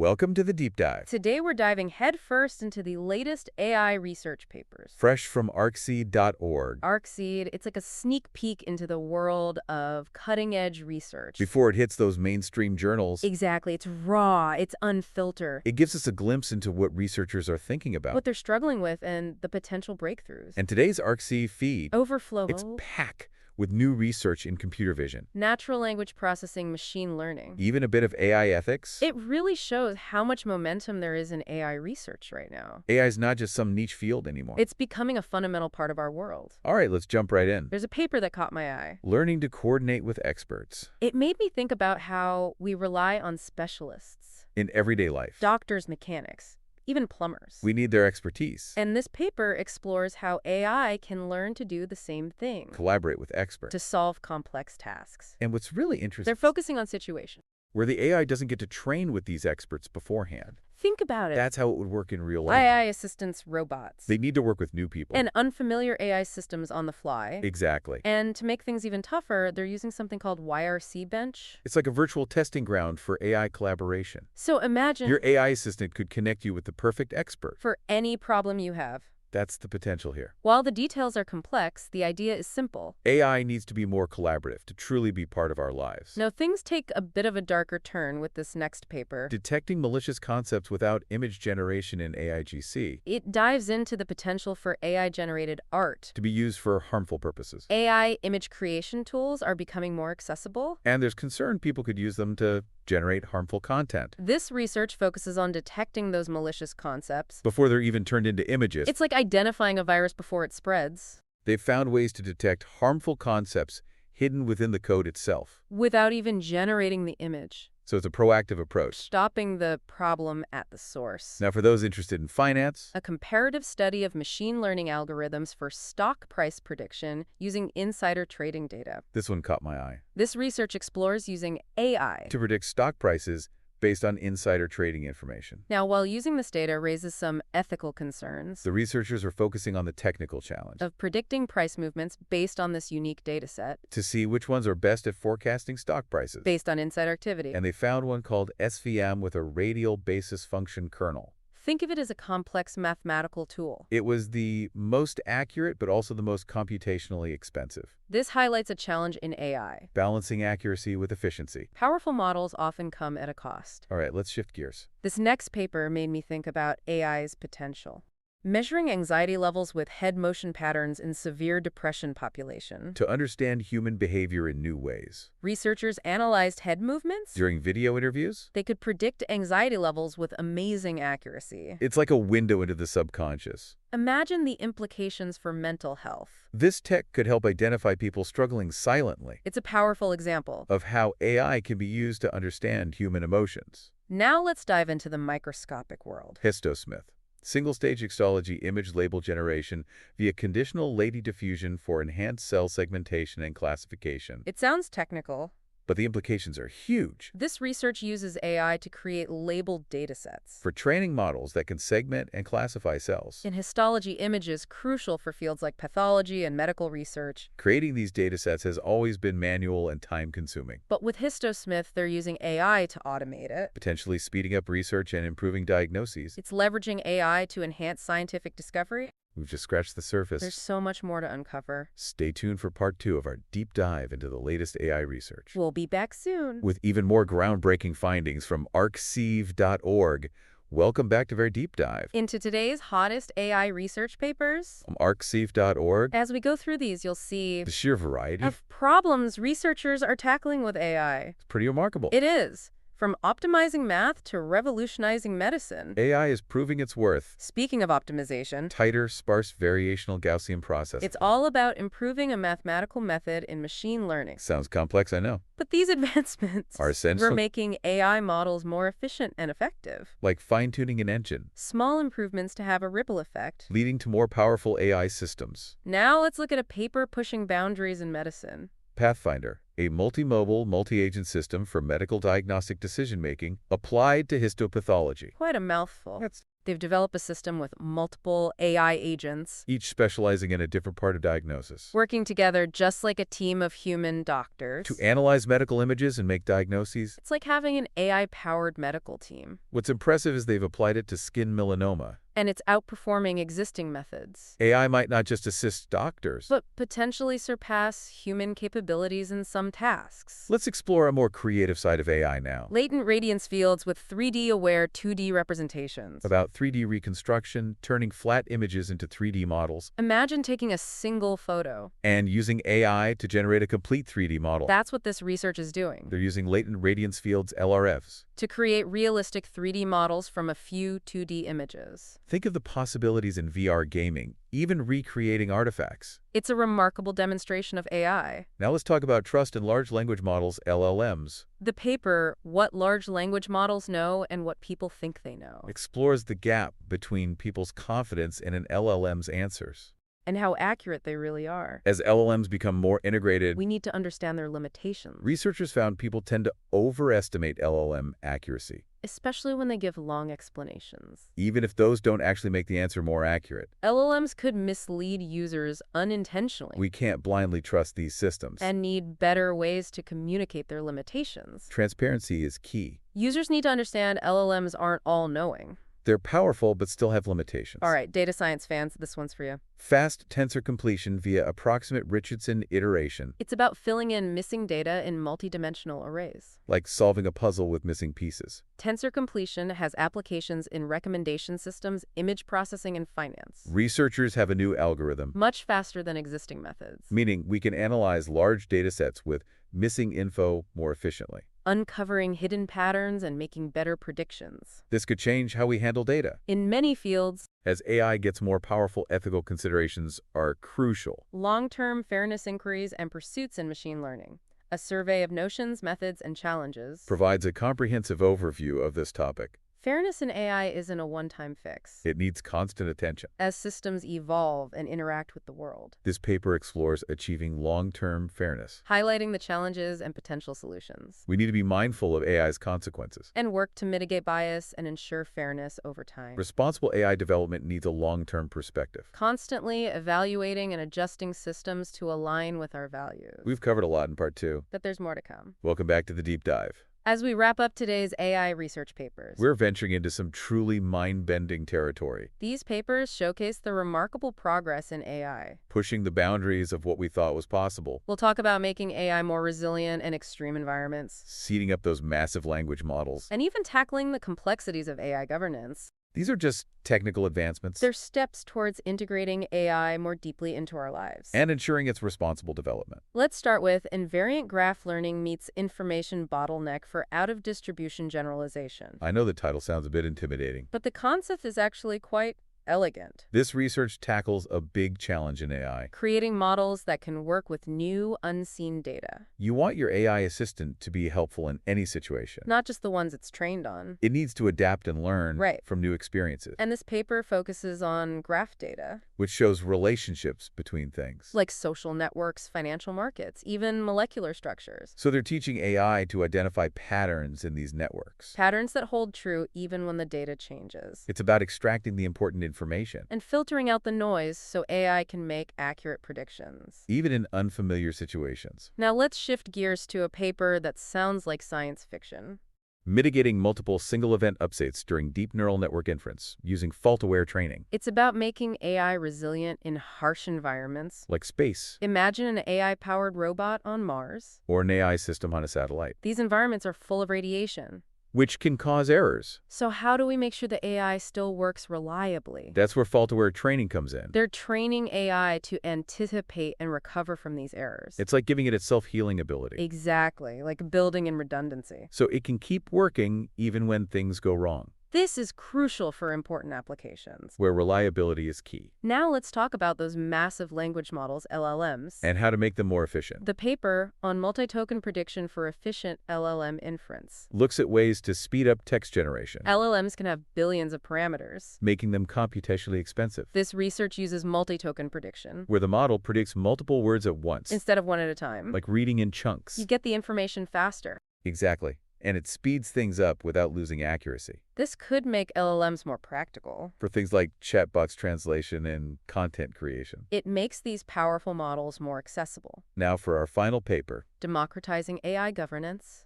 Welcome to the Deep Dive. Today we're diving headfirst into the latest AI research papers. Fresh from arcseed.org. ArcSeed, it's like a sneak peek into the world of cutting-edge research. Before it hits those mainstream journals, Exactly. It's raw. It's unfiltered. it gives us a glimpse into what researchers are thinking about. What they're struggling with and the potential breakthroughs. And today's ArcSeed feed, Overflow. it's packed with new research in computer vision. Natural language processing, machine learning. Even a bit of AI ethics. It really shows how much momentum there is in AI research right now. AI is not just some niche field anymore. It's becoming a fundamental part of our world. All right, let's jump right in. There's a paper that caught my eye. Learning to coordinate with experts It made me think about how we rely on specialists. in everyday life. Doctors, mechanics, even plumbers. We need their expertise. And this paper explores how AI can learn to do the same thing, Collaborate with experts. to solve complex tasks. And what's really interesting, They're focusing on situations. where the AI doesn't get to train with these experts beforehand. Think about it. That's how it would work in real life. AI assistants, robots, They need to work with new people. and unfamiliar AI systems on the fly. Exactly. And to make things even tougher, they're using something called YRC Bench. It's like a virtual testing ground for AI collaboration. So imagine Your AI assistant could connect you with the perfect expert. for any problem you have. That's the potential here. While the details are complex, the idea is simple. AI needs to be more collaborative to truly be part of our lives. Now, things take a bit of a darker turn with this next paper. Detecting malicious concepts without image generation in AIGC It dives into the potential for AI-generated art. to be used for harmful purposes. AI image creation tools are becoming more accessible. And there's concern people could use them to generate harmful content This research focuses on detecting those malicious concepts. before they're even turned into images. It's like identifying a virus before it spreads, They've found ways to detect harmful concepts hidden within the code itself. without even generating the image, So it's a proactive approach. stopping the problem at the source. Now, for those interested in finance, A comparative study of machine learning algorithms for stock price prediction using insider trading data. this one caught my eye. This research explores using AI. To predict stock prices based on insider trading information. Now, while using this data raises some ethical concerns The researchers are focusing on the technical challenge of predicting price movements based on this unique data set, to see which ones are best at forecasting stock prices. based on insider activity. And they found one called SVM with a radial basis function kernel. Think of it as a complex mathematical tool. It was the most accurate, but also the most computationally expensive, This highlights a challenge in AI. balancing accuracy with efficiency. Powerful models often come at a cost. All right, let's shift gears. This next paper made me think about AI's potential. Measuring anxiety levels with head motion patterns in severe depression population. To understand human behavior in new ways. Researchers analyzed head movements. During video interviews, They could predict anxiety levels with amazing accuracy. it's like a window into the subconscious. Imagine the implications for mental health. This tech could help identify people struggling silently It's a powerful example. of how AI can be used to understand human emotions. Now let's dive into the microscopic world. Histosmith. Single-stage histology image label generation via conditional Lady diffusion for enhanced cell segmentation and classification. It sounds technical. But the implications are huge. This research uses AI to create labeled datasets. For training models that can segment and classify cells. In histology images crucial for fields like pathology and medical research. Creating these datasets has always been manual and time-consuming, But with Histosmith, they're using AI to automate it. potentially speeding up research and improving diagnoses. It's leveraging AI to enhance scientific discovery. We've just scratched the surface. There's so much more to uncover. Stay tuned for part 2 of our deep dive into the latest AI research. We'll be back soon. With even more groundbreaking findings from arcseed.org. Welcome back to Very Deep Dive. Into today's hottest AI research papers. From arcseed.org, As we go through these, you'll see the sheer variety of problems researchers are tackling with AI. is pretty remarkable. It is. From optimizing math to revolutionizing medicine. AI is proving its worth. Speaking of optimization, Tighter, sparse, variational Gaussian processing. it's all about improving a mathematical method in machine learning. Sounds complex, I know. But these advancements Are essential. We're making AI models more efficient and effective. Like fine-tuning an engine, Small improvements to have a ripple effect. leading to more powerful AI systems. Now let's look at a paper pushing boundaries in medicine. Pathfinder, A multimodal, multi-agent system for medical diagnostic decision-making applied to histopathology. Quite a mouthful. That's They've developed a system with multiple AI agents each specializing in a different part of diagnosis. working together just like a team of human doctors. To analyze medical images and make diagnoses. It's like having an AI-powered medical team. What's impressive is they've applied it to skin melanoma. And it's outperforming existing methods. AI might not just assist doctors, But potentially surpass human capabilities in some tasks. let's explore a more creative side of AI now. Latent radiance fields with 3D-aware 2D representations. About 3D reconstruction, turning flat images into 3D models, Imagine taking a single photo. and using AI to generate a complete 3D model. That's what this research is doing. They're using latent radiance fields, LRFs. To create realistic 3D models from a few 2D images. Think of the possibilities in VR gaming, even recreating artifacts. It's a remarkable demonstration of AI. Now let's talk about trust in large language models, LLMs. The paper, What Large Language Models Know and What People Think They Know, Explores the gap between people's confidence in an LLM's answers. and how accurate they really are. As LLMs become more integrated, We need to understand their limitations, researchers found people tend to overestimate LLM accuracy, especially when they give long explanations. even if those don't actually make the answer more accurate. LLMs could mislead users unintentionally We can't blindly trust these systems. and need better ways to communicate their limitations. Transparency is key. Users need to understand LLMs aren't all-knowing. They're powerful but still have limitations. All right, data science fans, this one's for you. Fast tensor completion via approximate Richardson iteration, It's about filling in missing data in multidimensional arrays. like solving a puzzle with missing pieces. Tensor completion has applications in recommendation systems, image processing, and finance. Researchers have a new algorithm, Much faster than existing methods. meaning we can analyze large data sets with missing info more efficiently. Uncovering hidden patterns and making better predictions. This could change how we handle data. In many fields, As AI gets more powerful, ethical considerations are crucial. long-term fairness inquiries and pursuits in machine learning. A survey of notions, methods, and challenges. Provides a comprehensive overview of this topic. Fairness in AI isn't a one-time fix. It needs constant attention. As systems evolve and interact with the world, This paper explores achieving long-term fairness. highlighting the challenges and potential solutions, We need to be mindful of AI's consequences. and work to mitigate bias and ensure fairness over time. Responsible AI development needs a long-term perspective. Constantly evaluating and adjusting systems to align with our values. We've covered a lot in part 2. But there's more to come. Welcome back to the deep dive. As we wrap up today's AI research papers, We're venturing into some truly mind-bending territory, these papers showcase the remarkable progress in AI. pushing the boundaries of what we thought was possible, We'll talk about making AI more resilient in extreme environments, seeding up those massive language models. and even tackling the complexities of AI governance. These are just technical advancements They're steps towards integrating AI more deeply into our lives. and ensuring its responsible development. Let's start with invariant graph learning meets information bottleneck for out-of-distribution generalization. I know the title sounds a bit intimidating. But the concept is actually quite elegant. This research tackles a big challenge in AI. Creating models that can work with new, unseen data, You want your AI assistant to be helpful in any situation. not just the ones it's trained on. It needs to adapt and learn Right. from new experiences, And this paper focuses on graph data, which shows relationships between things. like social networks, financial markets, even molecular structures. So they're teaching AI to identify patterns in these networks. Patterns that hold true even when the data changes. It's about extracting the important information, And filtering out the noise so AI can make accurate predictions. even in unfamiliar situations. Now let's shift gears to a paper that sounds like science fiction. Mitigating multiple single-event updates during deep neural network inference using fault-aware training, It's about making AI resilient in harsh environments. like space Imagine an AI-powered robot on Mars. or an AI system on a satellite, These environments are full of radiation. which can cause errors. So how do we make sure the AI still works reliably? That's where fault-aware training comes in. They're training AI to anticipate and recover from these errors. It's like giving it its self-healing ability, Exactly, like building in redundancy. so it can keep working even when things go wrong. This is crucial for important applications. where reliability is key, Now let's talk about those massive language models, LLMs. and how to make them more efficient. The paper on multi-token prediction for efficient LLM inference. Looks at ways to speed up text generation, LLMs can have billions of parameters. making them computationally expensive, This research uses multi-token prediction where the model predicts multiple words at once, instead of one at a time. like reading in chunks. You get the information faster. Exactly. And it speeds things up without losing accuracy. This could make LLMs more practical. For things like chatbox translation and content creation. It makes these powerful models more accessible. Now for our final paper. Democratizing AI governance,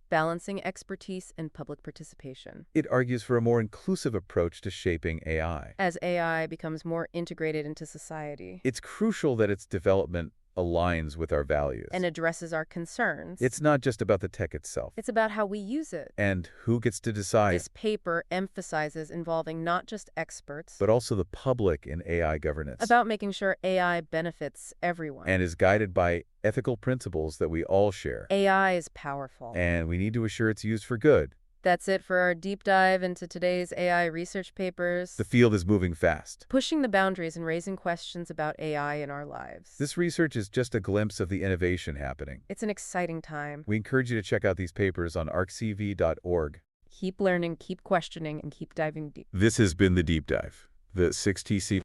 balancing expertise and public participation. It argues for a more inclusive approach to shaping AI. As AI becomes more integrated into society It's crucial that its development aligns with our values. and addresses our concerns, It's not just about the tech itself. it's about how we use it. And who gets to decide, This paper emphasizes involving not just experts, but also the public in AI governance. about making sure AI benefits everyone. And is guided by ethical principles that we all share. AI is powerful. And we need to assure it's used for good. That's it for our deep dive into today's AI research papers. The field is moving fast. Pushing the boundaries and raising questions about AI in our lives. This research is just a glimpse of the innovation happening. It's an exciting time. We encourage you to check out these papers on arccv.org. Keep learning, keep questioning, and keep diving deep. This has been The Deep Dive, the 6TC.